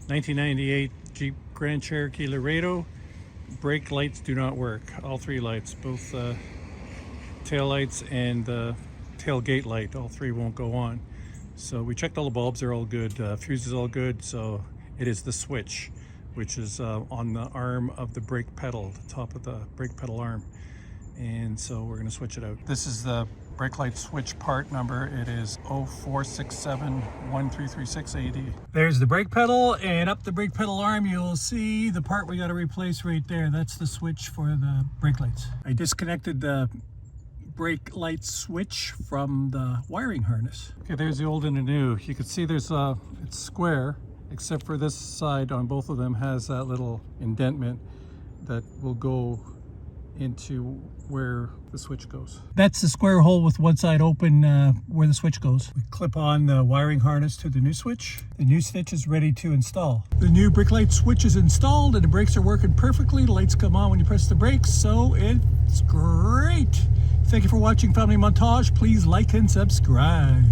1998 Jeep Grand Cherokee Laredo. Brake lights do not work. All three lights, both tail lights and the tailgate light, all three won't go on. So we checked all the bulbs, they're all good. Fuse is all good, so it is the switch, which is on the arm of the brake pedal, the top of the brake pedal arm. And so we're going to switch it out. This is the brake light switch part number. It is 0467133680. There's the brake pedal, and up the brake pedal arm you'll see the part we got to replace right there. That's the switch for the brake lights. I disconnected the brake light switch from the wiring harness. Okay, there's the old and the new. You can see there's it's square, except for this side on both of them has that little indentation that will go into where the switch goes. That's the square hole with one side open where the switch goes. We clip on the wiring harness to the new switch. The new switch is ready to install. The new brake light switch is installed and the brakes are working perfectly. The lights come on when you press the brakes, so it's great. Thank you for watching Family Montage. Please like and subscribe.